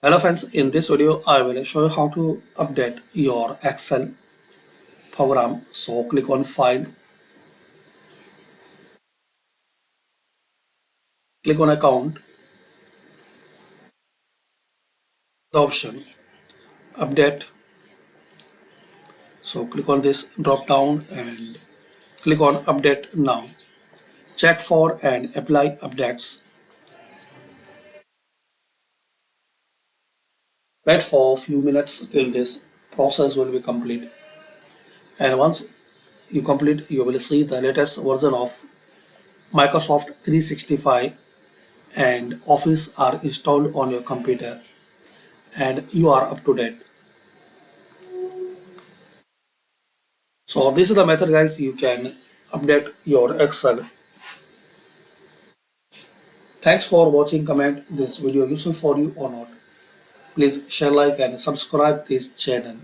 Hello friends, in this video I will show you how to update your Excel program. So click on File, click on Account, the option Update. So click on this drop down and click on Update Now. Check for and apply updates. Wait for a few minutes till this process will be complete. And once you complete, you will see the latest version of Microsoft 365 and Office are installed on your computer and you are up to date. So this is the method guys, you can update your Excel. Thanks for watching. Comment this video useful for you or not. Please share, like and subscribe this channel.